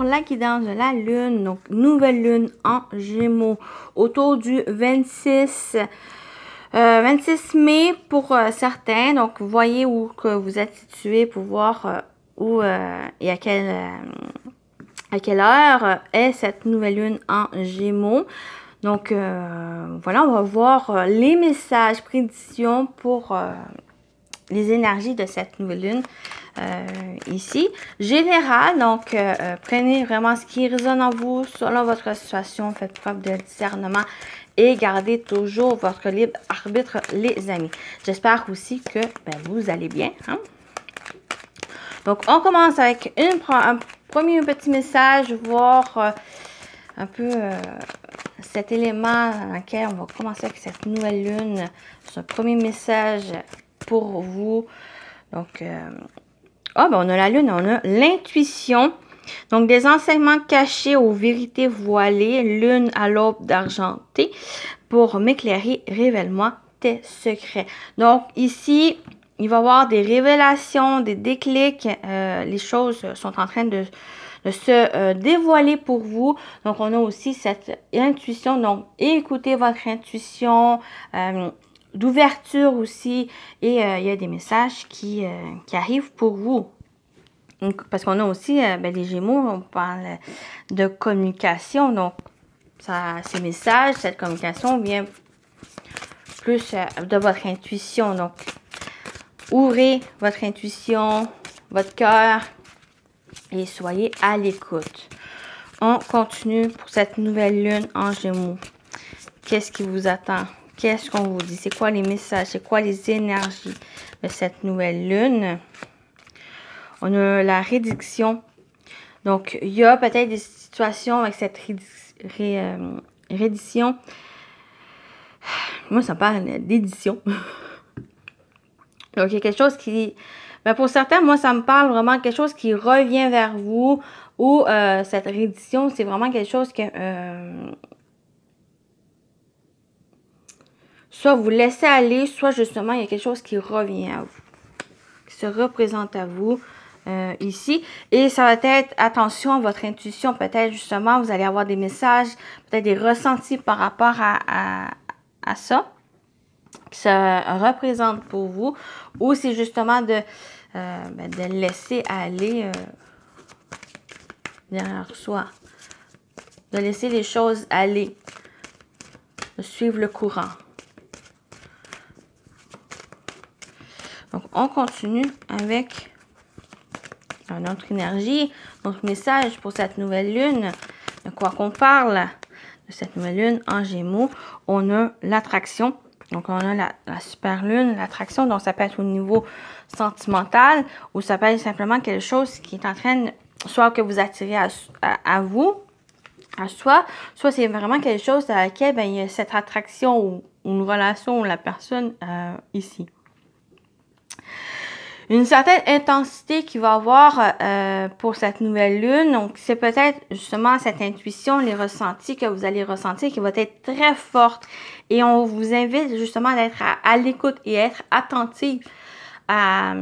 la guidance de la lune. Donc, nouvelle lune en Gémeaux autour du 26 mai pour certains. Donc, vous voyez où que vous êtes situé pour voir où et à quelle heure est cette nouvelle lune en Gémeaux. Donc, voilà, on va voir les messages, prédictions pour les énergies de cette nouvelle lune ici. Général, donc, prenez vraiment ce qui résonne en vous, selon votre situation, faites preuve de discernement et gardez toujours votre libre arbitre, les amis. J'espère aussi que vous allez bien. Hein? Donc, on commence avec un premier petit message, voir un peu cet élément dans lequel on va commencer avec cette nouvelle lune. C'est un premier message pour vous. Donc, on a la lune, on a l'intuition. Donc, des enseignements cachés aux vérités voilées, lune à l'aube d'argenté. Pour m'éclairer, révèle-moi tes secrets. Donc, ici, il va y avoir des révélations, des déclics. Les choses sont en train de se dévoiler pour vous. Donc, on a aussi cette intuition. Donc, écoutez votre intuition, d'ouverture aussi. Et il y a des messages qui arrivent pour vous. Donc, parce qu'on a aussi les Gémeaux, on parle de communication. Donc, ces messages, cette communication vient plus de votre intuition. Donc, ouvrez votre intuition, votre cœur et soyez à l'écoute. On continue pour cette nouvelle lune en Gémeaux. Qu'est-ce qui vous attend? Qu'est-ce qu'on vous dit? C'est quoi les messages? C'est quoi les énergies de cette nouvelle lune? On a la rédiction. Donc, il y a peut-être des situations avec cette rédition. Moi, ça parle d'édition. Donc, il y a quelque chose qui... pour certains, moi, ça me parle vraiment de quelque chose qui revient vers vous. Ou cette rédition, c'est vraiment quelque chose que... soit vous laissez aller, soit justement, il y a quelque chose qui revient à vous. Qui se représente à vous. Ici, et ça va être, attention à votre intuition, peut-être justement, vous allez avoir des messages, peut-être des ressentis par rapport à ça, qui se représente pour vous, ou c'est justement de laisser aller derrière soi, de laisser les choses aller, de suivre le courant. Donc, on continue avec notre énergie, notre message pour cette nouvelle lune. De quoi qu'on parle de cette nouvelle lune en Gémeaux, on a l'attraction. Donc, on a la super lune, l'attraction. Donc, ça peut être au niveau sentimental ou ça peut être simplement quelque chose qui est en train, soit que vous attirez à vous, à soi, soit c'est vraiment quelque chose dans laquelle il y a cette attraction ou une relation ou la personne ici. Une certaine intensité qu'il va avoir pour cette nouvelle lune. Donc, c'est peut-être justement cette intuition, les ressentis que vous allez ressentir qui va être très forte. Et on vous invite justement d'être à l'écoute et être attentif à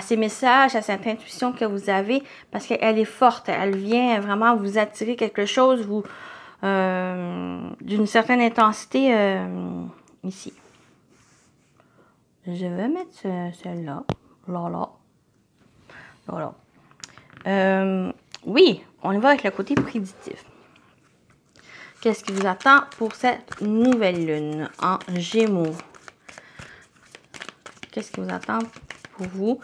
ces messages, à cette intuition que vous avez parce qu'elle est forte. Elle vient vraiment vous attirer quelque chose d'une certaine intensité ici. Je vais mettre celle-là. Voilà. Oui, on y va avec le côté prédictif. Qu'est-ce qui vous attend pour cette nouvelle lune en Gémeaux? Qu'est-ce qui vous attend pour vous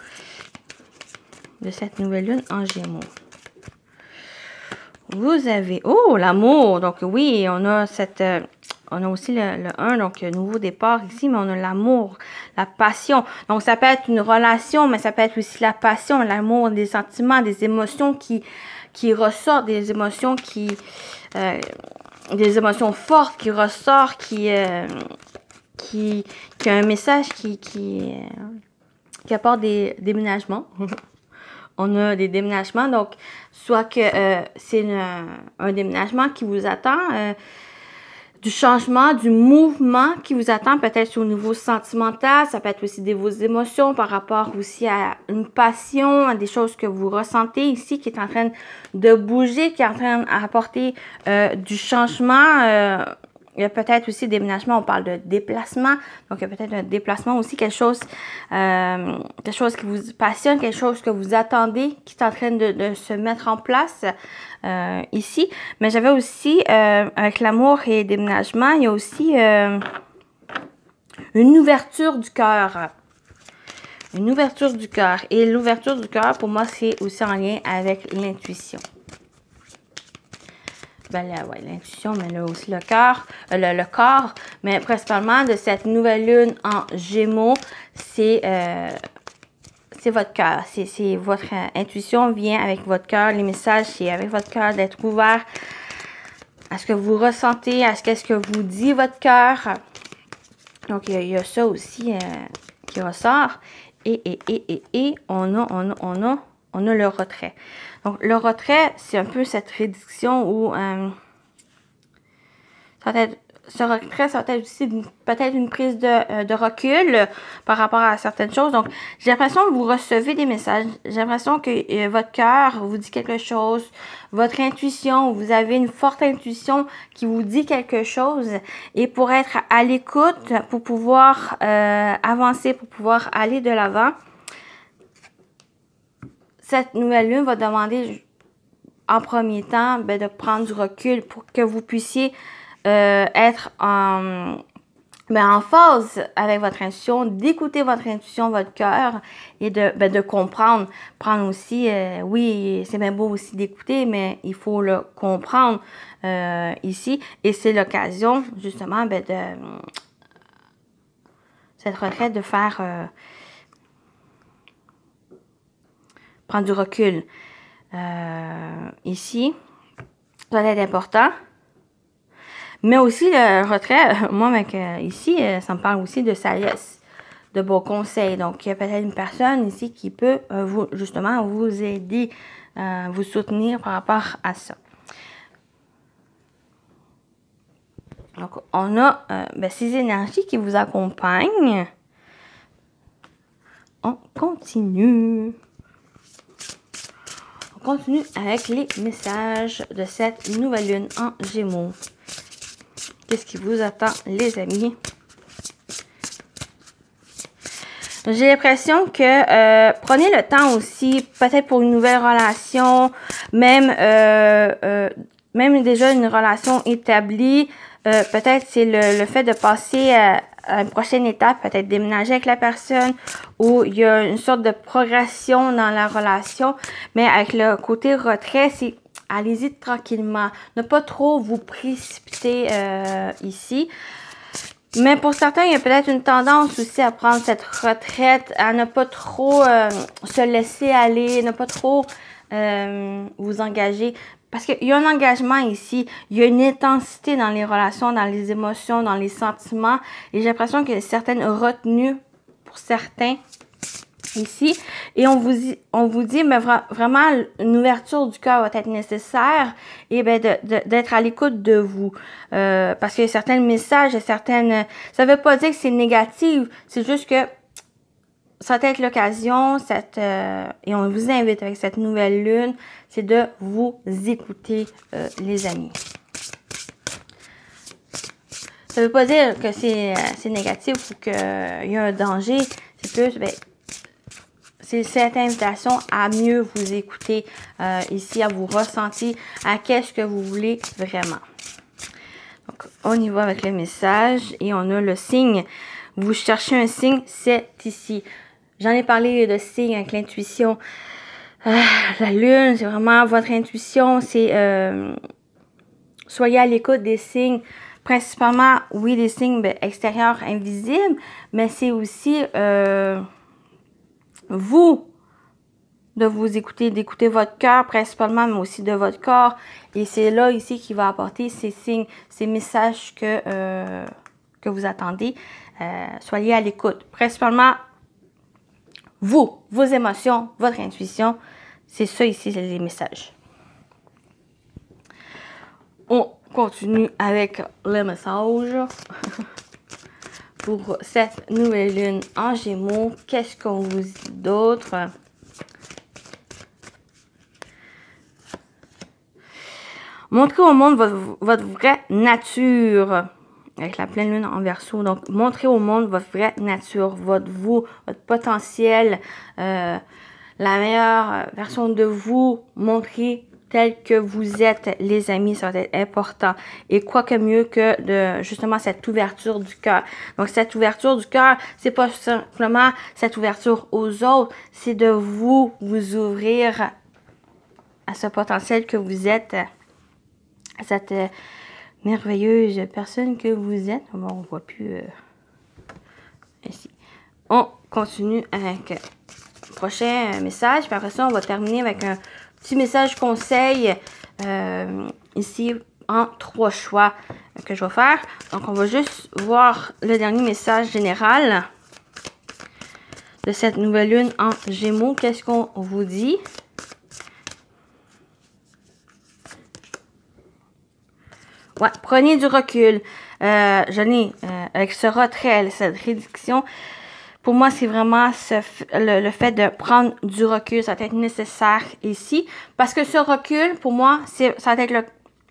de cette nouvelle lune en Gémeaux? Vous avez... Oh, l'amour! Donc oui, on a cette... on a aussi le 1, donc nouveau départ ici, mais on a l'amour, la passion. Donc, ça peut être une relation, mais ça peut être aussi la passion, l'amour, des sentiments, des émotions qui ressortent, des émotions des émotions fortes qui ressortent, qui a un message qui apporte des déménagements. On a des déménagements, donc soit que c'est un déménagement qui vous attend, du changement, du mouvement qui vous attend, peut-être au niveau sentimental, ça peut être aussi vos émotions par rapport aussi à une passion, à des choses que vous ressentez ici, qui est en train de bouger, qui est en train d'apporter du changement. Il y a peut-être aussi déménagement, on parle de déplacement, donc il y a peut-être un déplacement aussi, quelque chose qui vous passionne, quelque chose que vous attendez, qui est en train de se mettre en place ici. Mais j'avais aussi, avec l'amour et déménagement, il y a aussi une ouverture du cœur. Une ouverture du cœur. Et l'ouverture du cœur, pour moi, c'est aussi en lien avec l'intuition. Ben là, ouais, l'intuition, mais là aussi le cœur, le corps, mais principalement de cette nouvelle lune en Gémeaux, c'est votre cœur, c'est votre intuition vient avec votre cœur, les messages, c'est avec votre cœur d'être ouvert à ce que vous ressentez, à ce que vous dit votre cœur. Donc, il y a ça aussi qui ressort. Et on a le retrait. Donc, le retrait, c'est un peu cette réduction où ce retrait, ça va être aussi peut-être une prise de recul par rapport à certaines choses. Donc, j'ai l'impression que vous recevez des messages. J'ai l'impression que votre cœur vous dit quelque chose. Votre intuition, vous avez une forte intuition qui vous dit quelque chose. Et pour être à l'écoute, pour pouvoir avancer, pour pouvoir aller de l'avant, cette nouvelle lune va demander en premier temps de prendre du recul pour que vous puissiez être en phase avec votre intuition, d'écouter votre intuition, votre cœur et de comprendre. Prendre aussi, oui, c'est bien beau aussi d'écouter, mais il faut le comprendre ici. Et c'est l'occasion, justement, de cette retraite de faire prendre du recul. Ici, ça va être important. Mais aussi, le retrait, moi, ici, ça me parle aussi de sagesse, de beaux conseils. Donc, il y a peut-être une personne ici qui peut justement vous aider, vous soutenir par rapport à ça. Donc, on a ces énergies qui vous accompagnent. On continue. On continue avec les messages de cette nouvelle lune en Gémeaux. Qu'est-ce qui vous attend, les amis? J'ai l'impression que prenez le temps aussi, peut-être pour une nouvelle relation, même déjà une relation établie. Peut-être c'est le fait de passer à une prochaine étape, peut-être déménager avec la personne, où il y a une sorte de progression dans la relation. Mais avec le côté retrait, c'est allez-y tranquillement. Ne pas trop vous précipiter ici. Mais pour certains, il y a peut-être une tendance aussi à prendre cette retraite, à ne pas trop se laisser aller, ne pas trop vous engager. Parce qu'il y a un engagement ici, il y a une intensité dans les relations, dans les émotions, dans les sentiments. Et j'ai l'impression qu'il y a certaines retenues pour certains ici. Et on vous dit, mais vraiment, une ouverture du cœur va être nécessaire et d'être à l'écoute de vous. Parce qu'il y a certains messages, certaines... Ça ne veut pas dire que c'est négatif, c'est juste que ça va être l'occasion, et on vous invite avec cette nouvelle lune, c'est de vous écouter, les amis. Ça ne veut pas dire que c'est négatif ou qu'il y a un danger, c'est plus... c'est cette invitation à mieux vous écouter ici, à vous ressentir, à qu'est-ce que vous voulez vraiment. Donc, on y va avec le message et on a le signe. Vous cherchez un signe, c'est ici. J'en ai parlé de signes avec l'intuition. La lune, c'est vraiment votre intuition. C'est soyez à l'écoute des signes. Principalement, oui, des signes extérieurs invisibles, mais c'est aussi... vous, de vous écouter, d'écouter votre cœur principalement, mais aussi de votre corps. Et c'est là, ici, qui va apporter ces signes, ces messages que vous attendez. Soyez à l'écoute. Principalement, vous, vos émotions, votre intuition. C'est ça, ici, les messages. On continue avec le message pour cette nouvelle lune en Gémeaux. Qu'est-ce qu'on vous dit d'autre? Montrez au monde votre vraie nature. Avec la pleine lune en Verseau. Donc, montrez au monde votre vraie nature, votre potentiel, la meilleure version de vous. Montrez tel que vous êtes, les amis, ça va être important. Et quoi que mieux que de, justement, cette ouverture du cœur. Donc, cette ouverture du cœur, c'est pas simplement cette ouverture aux autres, c'est de vous ouvrir à ce potentiel que vous êtes, à cette merveilleuse personne que vous êtes. Bon, on ne voit plus ici. On continue avec le prochain message. Puis après ça, on va terminer avec un petit message conseil ici en 3 choix que je vais faire. Donc, on va juste voir le dernier message général de cette nouvelle lune en Gémeaux. Qu'est-ce qu'on vous dit? Ouais, prenez du recul. Avec ce retrait, cette réduction, pour moi, c'est vraiment le fait de prendre du recul. Ça va être nécessaire ici. Parce que ce recul, pour moi, c'est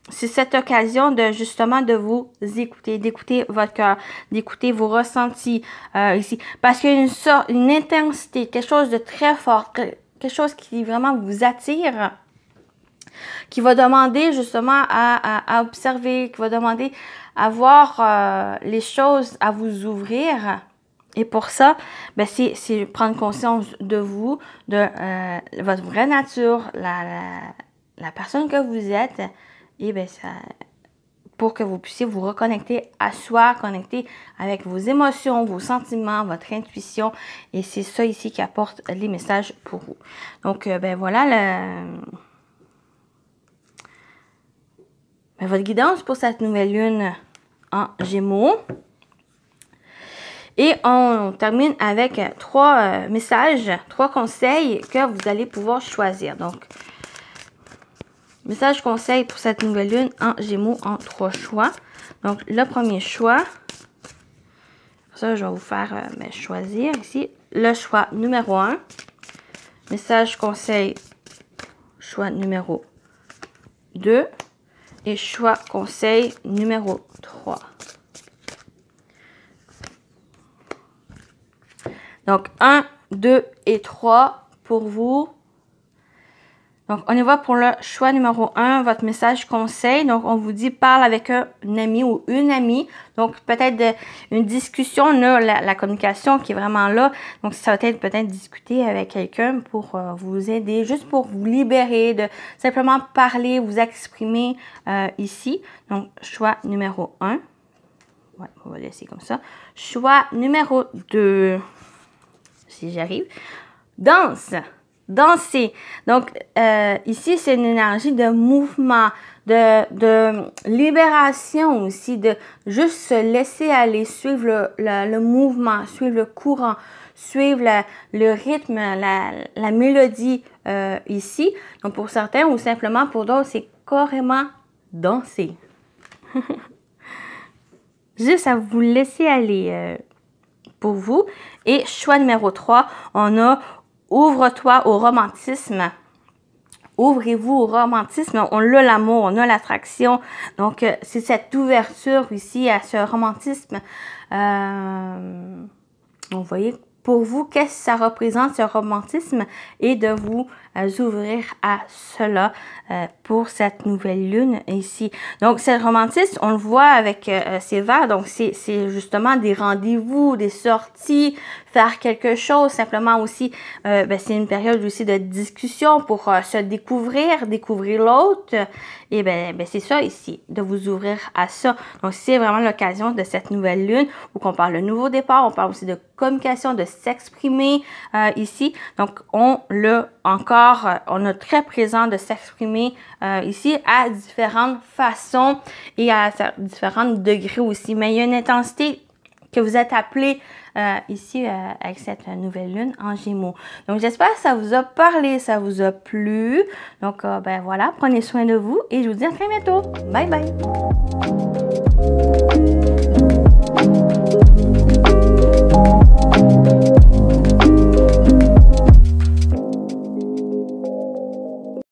cette occasion de justement de vous écouter, d'écouter votre cœur, d'écouter vos ressentis ici. Parce qu'il y a une intensité, quelque chose de très fort, quelque chose qui vraiment vous attire, qui va demander justement à observer, qui va demander à voir les choses, à vous ouvrir. Et pour ça, ben c'est prendre conscience de vous, de votre vraie nature, la personne que vous êtes, et ben ça, pour que vous puissiez vous reconnecter à soi, connecter avec vos émotions, vos sentiments, votre intuition. Et c'est ça ici qui apporte les messages pour vous. Donc, ben voilà votre guidance pour cette nouvelle lune en Gémeaux. Et on termine avec 3 messages, 3 conseils que vous allez pouvoir choisir. Donc, message conseil pour cette nouvelle lune en Gémeaux en 3 choix. Donc, le premier choix, ça je vais vous faire choisir ici. Le choix numéro 1. Message conseil, choix numéro 2. Et choix conseil numéro 3. Donc, 1, 2 et 3 pour vous. Donc, on y va pour le choix numéro 1, votre message conseil. Donc, on vous dit parle avec un ami ou une amie. Donc, peut-être une discussion, là, la communication qui est vraiment là. Donc, ça va être peut-être discuter avec quelqu'un pour vous aider, juste pour vous libérer, de simplement parler, vous exprimer ici. Donc, choix numéro 1. Ouais, on va laisser comme ça. Choix numéro 2. Si j'arrive. Danser. Donc, ici, c'est une énergie de mouvement, de libération aussi, de juste se laisser aller, suivre le mouvement, suivre le courant, suivre le rythme, la mélodie ici. Donc, pour certains ou simplement pour d'autres, c'est carrément danser. Juste à vous laisser aller pour vous. Et choix numéro 3, on a ouvre-toi au romantisme. Ouvrez-vous au romantisme. On a l'amour, on a l'attraction. Donc, c'est cette ouverture ici à ce romantisme. Vous voyez, pour vous, qu'est-ce que ça représente, ce romantisme? Et de vous ouvrir à cela pour cette nouvelle lune ici. Donc, ce romantisme, on le voit avec ces vers. Donc, c'est justement des rendez-vous, des sorties, faire quelque chose. Simplement aussi, c'est une période aussi de discussion pour se découvrir l'autre. Et c'est ça ici, de vous ouvrir à ça. Donc, c'est vraiment l'occasion de cette nouvelle lune où on parle de nouveau départ. On parle aussi de communication, de s'exprimer ici. Donc, on a très présent de s'exprimer ici à différentes façons et à différents degrés aussi. Mais il y a une intensité que vous êtes appelé ici avec cette nouvelle lune en Gémeaux. Donc, j'espère que ça vous a parlé, ça vous a plu. Donc, ben voilà, prenez soin de vous et je vous dis à très bientôt. Bye bye!